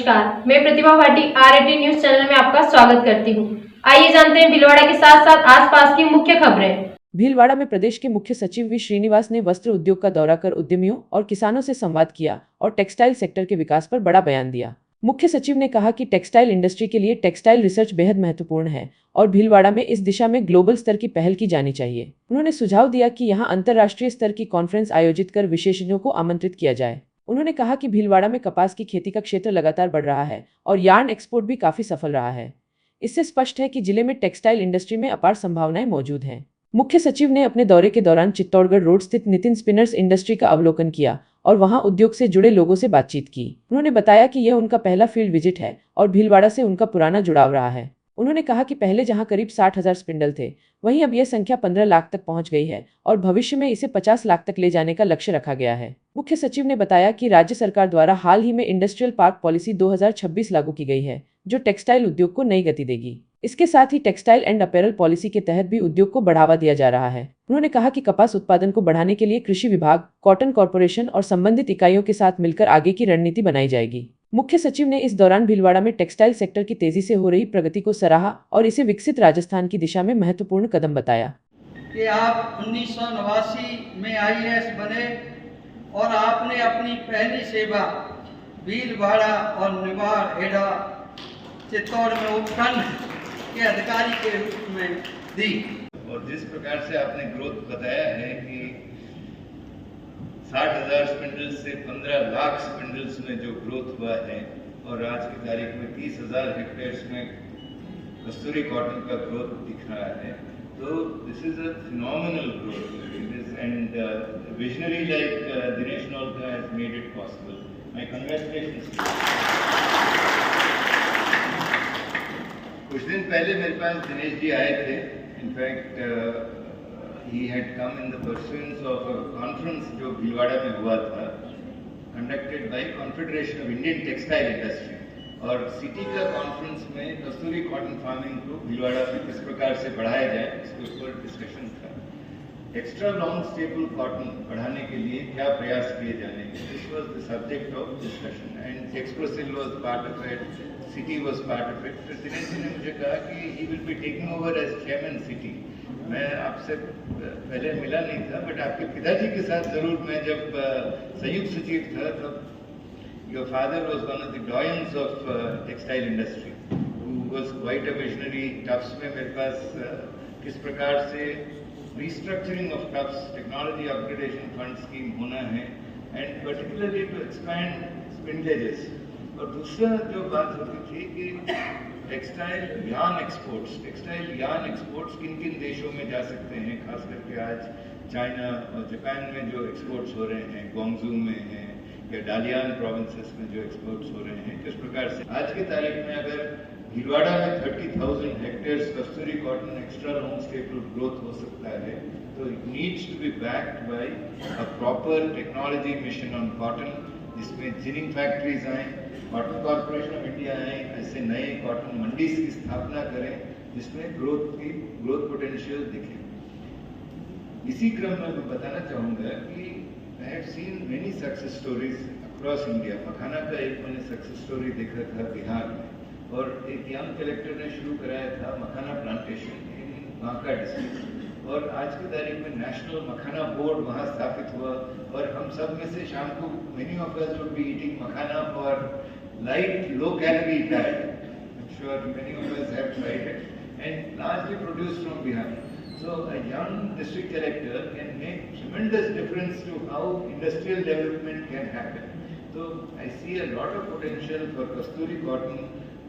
नमस्कार, मैं प्रतिभा Bhati R18 news channel में आपका स्वागत करती हूँ। आइए जानते हैं भीलवाड़ा के साथ साथ आसपास की मुख्य खबरें। भीलवाड़ा में प्रदेश के मुख्य सचिव वी श्रीनिवास ने वस्त्र उद्योग का दौरा कर उद्यमियों और किसानों से संवाद किया और टेक्सटाइल सेक्टर के विकास पर बड़ा बयान दिया। मुख्य सचिव ने कहा कि टेक्सटाइल इंडस्ट्री के लिए टेक्सटाइल रिसर्च बेहद महत्वपूर्ण है और भीलवाड़ा में इस दिशा में ग्लोबल स्तर की पहल की जानी चाहिए। उन्होंने सुझाव दिया कि यहाँ अंतर्राष्ट्रीय स्तर की कॉन्फ्रेंस आयोजित कर विशेषज्ञों को आमंत्रित किया जाए। उन्होंने कहा कि भीलवाड़ा में कपास की खेती का क्षेत्र लगातार बढ़ रहा है और यार्न एक्सपोर्ट भी काफी सफल रहा है। इससे स्पष्ट है कि जिले में टेक्सटाइल इंडस्ट्री में अपार संभावनाएं मौजूद हैं। मुख्य सचिव ने अपने दौरे के दौरान चित्तौड़गढ़ रोड स्थित नितिन स्पिनर्स इंडस्ट्री का अवलोकन किया और वहां उद्योग से जुड़े लोगों से बातचीत की। उन्होंने बताया कि यह उनका पहला फील्ड विजिट है और भीलवाड़ा से उनका पुराना जुड़ाव रहा है। उन्होंने कहा कि पहले जहां करीब 60,000 स्पिंडल थे, वहीं अब यह संख्या 15 लाख तक पहुंच गई है और भविष्य में इसे 50 लाख तक ले जाने का लक्ष्य रखा गया है। मुख्य सचिव ने बताया कि राज्य सरकार द्वारा हाल ही में इंडस्ट्रियल पार्क पॉलिसी 2026 लागू की गई है, जो टेक्सटाइल उद्योग को नई गति देगी। इसके साथ ही टेक्सटाइल एंड अपैरल पॉलिसी के तहत भी उद्योग को बढ़ावा दिया जा रहा है। उन्होंने कहा कि कपास उत्पादन को बढ़ाने के लिए कृषि विभाग, कॉटन कॉर्पोरेशन और संबंधित इकाइयों के साथ मिलकर आगे की रणनीति बनाई जाएगी। मुख्य सचिव ने इस दौरान भीलवाड़ा में टेक्सटाइल सेक्टर की तेजी से हो रही प्रगति को सराहा और इसे विकसित राजस्थान की दिशा में महत्वपूर्ण कदम बताया। कि आप 1989 में IAS बने और आपने अपनी पहली सेवा भीलवाड़ा और निवाड़ हेड़ा चित्तौड़ में उपखंड के अधिकारी के रूप में दी। और जिस प्रकार से आपने ग्रोथ बताया है कि 60,000 स्पिंडल्स से 15 लाख स्पिंडल्स में जो ग्रोथ हुआ है और आज की तारीख में 30,000 हेक्टेयर्स में कस्तूरी कॉटन का ग्रोथ दिख रहा है, तो this is a phenomenal growth and visionary like Dinesh Naulakha has made it possible. My congratulations. कुछ दिन पहले मेरे पास दिनेश जी आए थे। In fact he had come in the pursuance of a conference जो भीलवाड़ा में हुआ था, conducted by Confederation of Indian Textile Industry, और सिटी का कॉन्फ्रेंस में कस्तूरी कॉटन फार्मिंग को भीलवाड़ा में किस प्रकार से बढ़ाया जाए इसके ऊपर डिस्कशन था। एक्स्ट्रा लॉन्ग स्टेपल कॉटन बढ़ाने के लिए क्या प्रयास किए जाने, this was the subject of discussion and Texprocil was part of it, CITI was part of it. तो दिनेश जी ने मुझे कहा कि he will be taking over as chairman CITI. मैं आपसे पहले मिला नहीं था, बट आपके पिताजी के साथ जरूर मैं जब संयुक्त सचिव था तब your father was one of the doyens of textile industry who was quite a visionary. TUFS में मेरे पास किस प्रकार से restructuring of TUFS, technology upgradation fund scheme होना है and particularly to expand spindleages. और दूसरा जो बात होती थी कि टेक्सटाइल यार्न एक्सपोर्ट्स किन किन देशों में जा सकते हैं, खास करके आज चाइना और जापान में जो एक्सपोर्ट्स हो रहे हैं, ग्वांगजू में हैं या डालियान प्रोविंसेस में जो एक्सपोर्ट्स हो रहे हैं, किस प्रकार से आज की तारीख में अगर भीलवाड़ा में 30,000 hectares Kasturi cotton extra long staple growth हो सकता है, तो it needs to be backed by a proper technology mission on cotton, जिसमें जिनिंग फैक्ट्रीज आए, कॉटन कॉर्पोरेशन ऑफ इंडिया आए, ऐसे नए कॉटन मंडीज की स्थापना करें जिसमें ग्रोथ पोटेंशियल दिखे। इसी क्रम में मैं बताना चाहूँगा कि I have seen many success stories across India. Makhana का एक मैंने सक्सेस स्टोरी देखा था बिहार में, और एक यंग कलेक्टर ने शुरू कराया था मखाना प्लांटेशन इन बांका डिस्ट्रिक्ट, और आज की तारीख में नेशनल मखाना बोर्ड वहाँ स्थापित हुआ और हम सब में से शाम को many of us would be eating makhana for light, low calorie diet. I'm sure many of us have tried it, and largely produced from Bihar. So a young district collector can make tremendous difference to how industrial development can happen. So I see a lot of potential for Kasturi Cotton,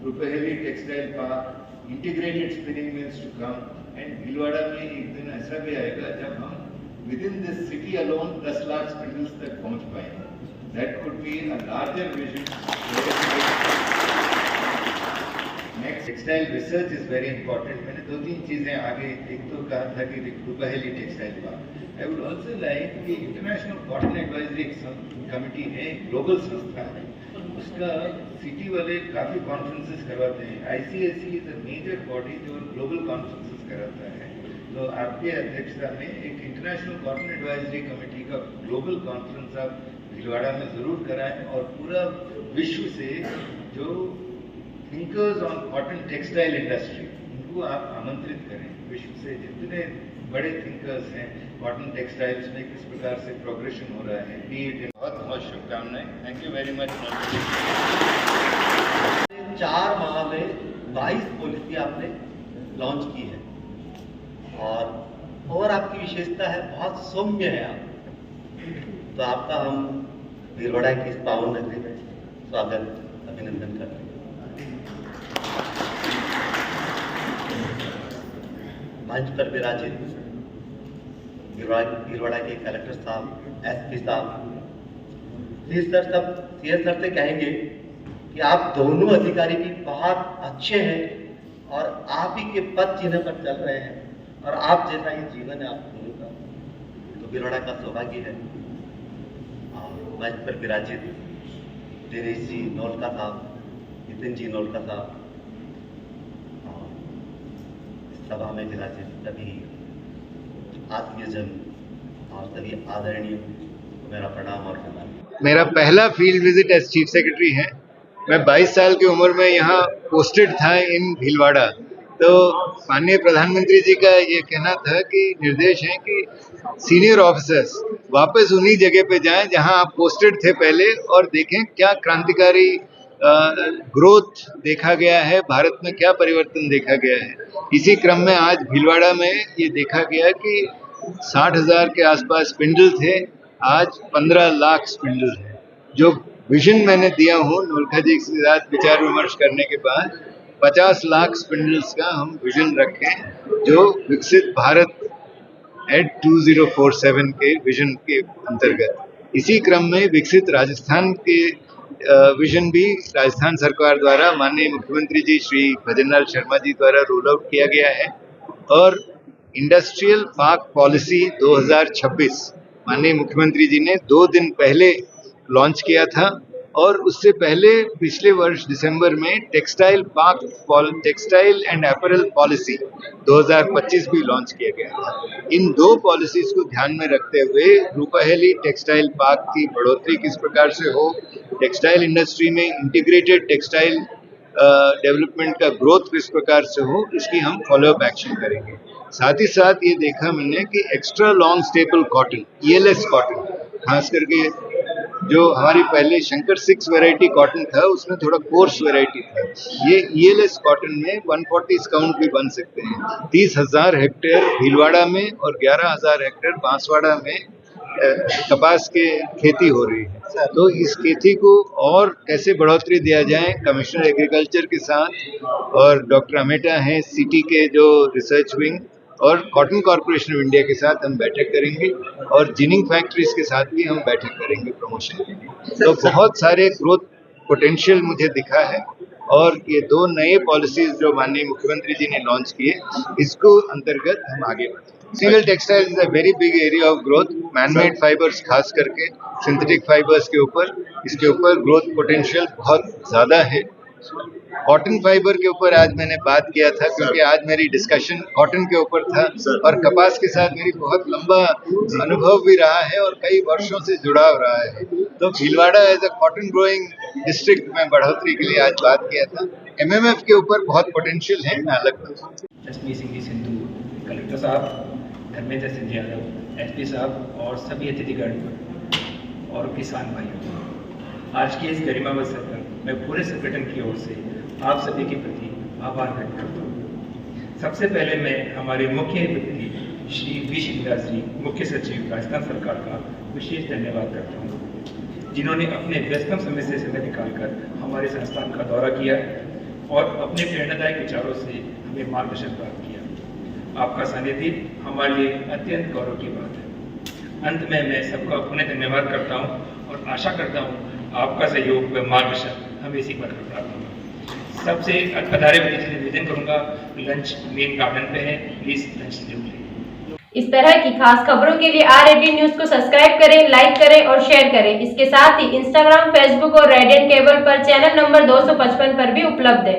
Rupaheli Textile Park, integrated spinning mills to come, and Bhilwara में एक दिन ऐसा भी आएगा जब हम within this city alone 10 lakh spindles तक पहुँच पाएंगे। That could be a larger vision. Next, textile research is very important. मैंने 2-3 चीजें आगे, एक तो कहा था कि Rupahli textile park. I would also like कि इंटरनेशनल कॉटन एडवाइजरी कमेटी है, ग्लोबल संस्था है, उसका सिटी वाले काफी कॉन्फ्रेंसेस करवाते हैं। ICSC is a major body जो ग्लोबल कॉन्फ्रेंसेस कराता है, तो आपकी अध्यक्षता में एक इंटरनेशनल कॉटन एडवाइजरी कमेटी का ग्लोबल कॉन्फ्रेंस आप भीलवाड़ा में जरूर कराएं और पूरा विश्व से जो thinkers on cotton textile industry इनको आप आमंत्रित करें। विश्व से जितने बड़े थिंकर्स हैं कॉटन टेक्सटाइल्स में किस प्रकार से प्रोग्रेशन हो रहा है, बहुत बहुत शुभकामनाएं। Thank you very much. 4 माह में 22 पॉलिसी आपने लॉन्च की है और आपकी विशेषता है बहुत सौम्य है आप। तो आपका हम भीलवाड़ा की इस पावन नगरी में स्वागत अभिनंदन करते हैं। मंच पर विराजित भीलवाड़ा के कलेक्टर साहब, एसपी साहब, सीएस सर से कहेंगे कि आप दोनों अधिकारी भी बहुत अच्छे हैं और आप ही के पद चिन्ह पर चल रहे हैं और आप जैसा ही जीवन है आप दोनों का, तो भीलवाड़ा का सौभाग्य है। मंच पर विराजित दिनेश जी नौलखा साहब, नितिन जी नौलखा साहब, सभा में विराजित सभी आत्मीयजन और सभी आदरणीय को मेरा प्रणाम और सम्मान। मेरा पहला field visit as chief secretary है। मैं 22 साल की उम्र में यहाँ पोस्टेड था इन भीलवाड़ा। तो माननीय प्रधानमंत्री जी का ये कहना था कि निर्देश है कि सीनियर ऑफिसर्स वापस उन्हीं जगह पे जाएं जहां आप पोस्टेड थे पहले और देखें क्या क्रांतिकारी ग्रोथ देखा गया है, भारत में क्या परिवर्तन देखा गया है। इसी क्रम में आज भीलवाड़ा में ये देखा गया कि 60,000 के आसपास स्पिंडल थे, आज 15 लाख स्पिंडल है। जो विजन मैंने दिया हूँ नौलखा जी के साथ विचार विमर्श करने के बाद 50 लाख स्पिंडल्स का हम विजन रखें जो विकसित भारत एट 2047 के विजन के अंतर्गत। इसी क्रम में विकसित राजस्थान के विजन भी राजस्थान सरकार द्वारा माननीय मुख्यमंत्री जी श्री भजनलाल शर्मा जी द्वारा रोल आउट किया गया है और इंडस्ट्रियल पार्क पॉलिसी 2026 माननीय मुख्यमंत्री जी ने 2 दिन पहले लॉन्च किया था और उससे पहले पिछले वर्ष दिसंबर में टेक्सटाइल एंड अपैरल पॉलिसी 2025 भी लॉन्च किया गया था। इन 2 पॉलिसीज को ध्यान में रखते हुए रूपाहेली टेक्सटाइल पार्क की बढ़ोतरी किस प्रकार से हो, टेक्सटाइल इंडस्ट्री में इंटीग्रेटेड टेक्सटाइल डेवलपमेंट का ग्रोथ किस प्रकार से हो, इसकी हम फॉलोअप एक्शन करेंगे। साथ ही साथ ये देखा मैंने कि extra long staple cotton, ELS cotton, खास करके जो हमारी पहले शंकर 6 वैरायटी कॉटन था उसमें थोड़ा कोर्स वैरायटी था, ये ELS कॉटन में 140 काउंट भी बन सकते हैं। 30,000 हेक्टेयर भीलवाड़ा में और 11,000 हेक्टेयर बांसवाड़ा में कपास के खेती हो रही है। तो इस खेती को और कैसे बढ़ोतरी दिया जाए, कमिश्नर एग्रीकल्चर के साथ और डॉक्टर अमेटा हैं सिटी के जो रिसर्च विंग और कॉटन कॉर्पोरेशन ऑफ इंडिया के साथ हम बैठक करेंगे और जिनिंग फैक्ट्रीज के साथ भी हम बैठक करेंगे प्रमोशन के लिए। तो बहुत सारे ग्रोथ पोटेंशियल मुझे दिखा है और ये 2 नए पॉलिसीज जो माननीय मुख्यमंत्री जी ने लॉन्च किए, इसको अंतर्गत हम आगे बढ़ें। Single textile is a very big area of growth. Manmade fibres खास करके सिंथेटिक फाइबर्स के ऊपर, इसके ऊपर ग्रोथ पोटेंशियल बहुत ज़्यादा है। कॉटन फाइबर के ऊपर आज मैंने बात किया था क्योंकि आज मेरी डिस्कशन कॉटन के ऊपर था और कपास के साथ मेरी बहुत लंबा अनुभव भी रहा है और कई वर्षों से जुड़ाव रहा है। तो Bhilwara as a cotton growing district में बढ़ोतरी के लिए आज बात किया था। MMF के ऊपर बहुत पोटेंशियल है। मैं अलग एसपी सिंह सिंधु, कलेक्टर साहब धर्मेंद्र सिंह यादव, SP साहब और सभी अतिथिगण और किसान भाइयों, आज के इस गरिमामय अवसर पर मैं पूरे संगठन की ओर से आप सभी के प्रति आभार व्यक्त करता हूँ। सबसे पहले मैं हमारे मुख्य व्यक्ति श्री V. श्रीनिवास जी, मुख्य सचिव राजस्थान सरकार का विशेष धन्यवाद करता हूँ, जिन्होंने अपने व्यस्तम समय से समय निकालकर हमारे संस्थान का दौरा किया और अपने प्रेरणादायक विचारों से हमें मार्गदर्शन प्राप्त किया। आपका सानिध्य हमारे लिए अत्यंत गौरव की बात है। अंत में मैं सबका पुनः धन्यवाद करता हूँ और आशा करता हूँ आपका सहयोग व मार्गदर्शन हमें इसी पर प्राप्त होगा। सबसे अधारे से निवेदन करूंगा, लंच मेन गार्डन पे है, प्लीज लंच जरूर लें। इस तरह की खास खबरों के लिए R18 न्यूज को सब्सक्राइब करें, लाइक करें और शेयर करें। इसके साथ ही इंस्टाग्राम, फेसबुक और रेडियंट केबल पर चैनल नंबर 255 पर भी उपलब्ध है।